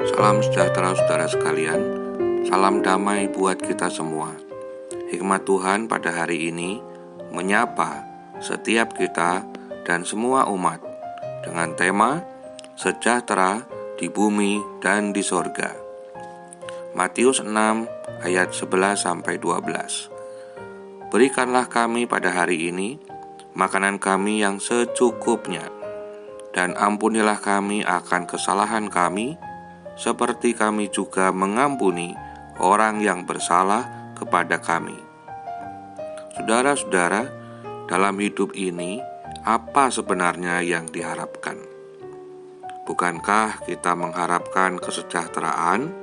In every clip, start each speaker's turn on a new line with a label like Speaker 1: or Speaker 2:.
Speaker 1: Salam sejahtera saudara sekalian, salam damai buat kita semua. Hikmat Tuhan pada hari ini menyapa setiap kita dan semua umat dengan tema sejahtera di bumi dan di sorga. Matius 6 ayat 11-12. Berikanlah kami pada hari ini makanan kami yang secukupnya, dan ampunilah kami akan kesalahan kami, seperti kami juga mengampuni orang yang bersalah kepada kami. Saudara-saudara, dalam hidup ini, apa sebenarnya yang diharapkan? Bukankah kita mengharapkan kesejahteraan,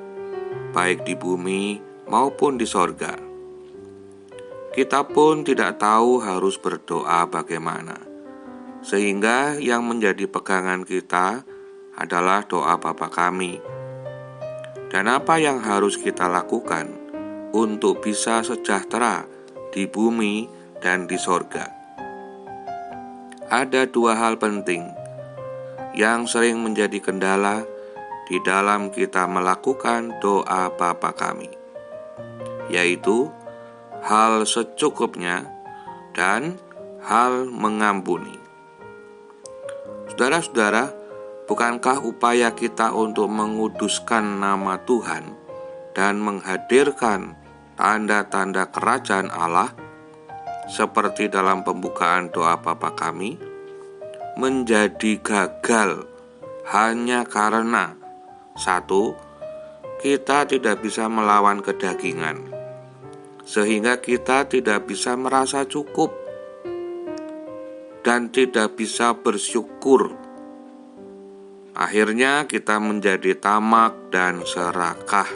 Speaker 1: baik di bumi maupun di sorga? Kita pun tidak tahu harus berdoa bagaimana, sehingga yang menjadi pegangan kita adalah doa Bapa kami. Dan apa yang harus kita lakukan untuk bisa sejahtera di bumi dan di sorga? Ada dua hal penting yang sering menjadi kendala di dalam kita melakukan doa Bapa kami, yaitu hal secukupnya dan hal mengampuni. Saudara-saudara, bukankah upaya kita untuk menguduskan nama Tuhan dan menghadirkan tanda-tanda kerajaan Allah seperti dalam pembukaan doa Bapa kami menjadi gagal hanya karena satu, kita tidak bisa melawan kedagingan, sehingga kita tidak bisa merasa cukup dan tidak bisa bersyukur. Akhirnya kita menjadi tamak dan serakah.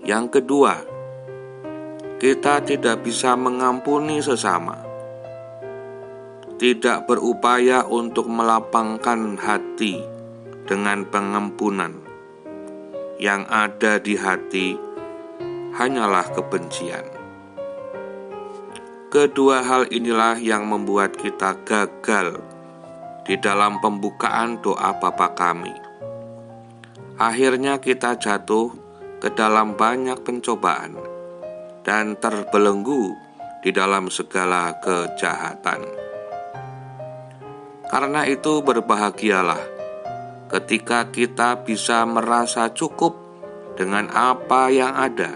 Speaker 1: Yang kedua, kita tidak bisa mengampuni sesama, tidak berupaya untuk melapangkan hati dengan pengampunan. Yang ada di hati hanyalah kebencian. Kedua hal inilah yang membuat kita gagal di dalam pembukaan doa Bapa kami. Akhirnya kita jatuh ke dalam banyak pencobaan dan terbelenggu di dalam segala kejahatan. Karena itu berbahagialah ketika kita bisa merasa cukup dengan apa yang ada.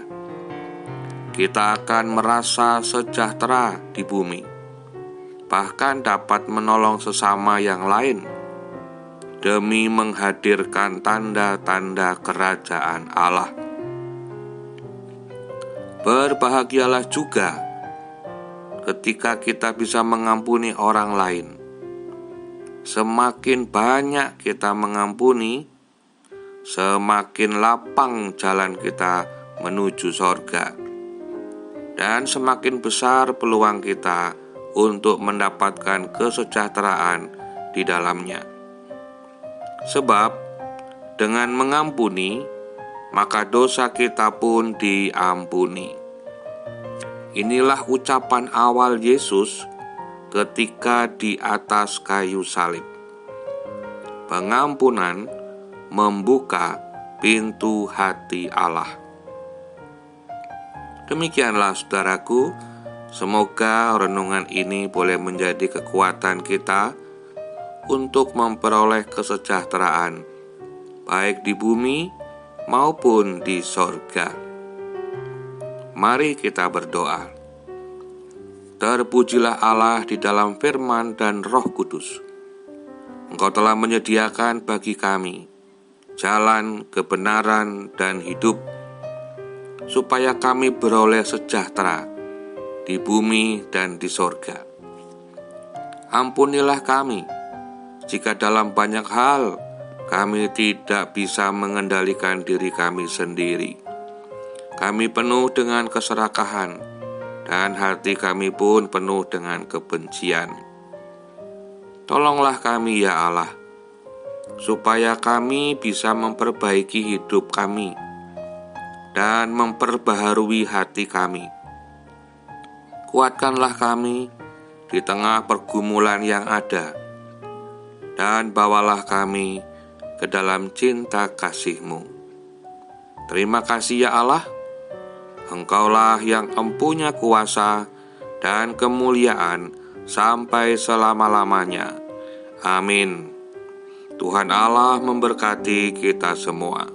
Speaker 1: Kita akan merasa sejahtera di bumi, bahkan dapat menolong sesama yang lain demi menghadirkan tanda-tanda kerajaan Allah. Berbahagialah juga ketika kita bisa mengampuni orang lain. Semakin banyak kita mengampuni, semakin lapang jalan kita menuju sorga, dan semakin besar peluang kita untuk mendapatkan kesejahteraan di dalamnya. Sebab dengan mengampuni, maka dosa kita pun diampuni. Inilah ucapan awal Yesus ketika di atas kayu salib. Pengampunan membuka pintu hati Allah. Demikianlah saudaraku, semoga renungan ini boleh menjadi kekuatan kita untuk memperoleh kesejahteraan, baik di bumi maupun di sorga. Mari kita berdoa. Terpujilah Allah di dalam firman dan Roh Kudus. Engkau telah menyediakan bagi kami jalan kebenaran dan hidup, supaya kami beroleh sejahtera di bumi dan di sorga. Ampunilah kami jika dalam banyak hal kami tidak bisa mengendalikan diri kami sendiri. Kami penuh dengan keserakahan, dan hati kami pun penuh dengan kebencian. Tolonglah kami ya Allah, supaya kami bisa memperbaiki hidup kami dan memperbaharui hati kami. Kuatkanlah kami di tengah pergumulan yang ada, dan bawalah kami ke dalam cinta kasih-Mu. Terima kasih ya Allah, Engkaulah yang empunya kuasa dan kemuliaan sampai selama-lamanya. Amin. Tuhan Allah memberkati kita semua.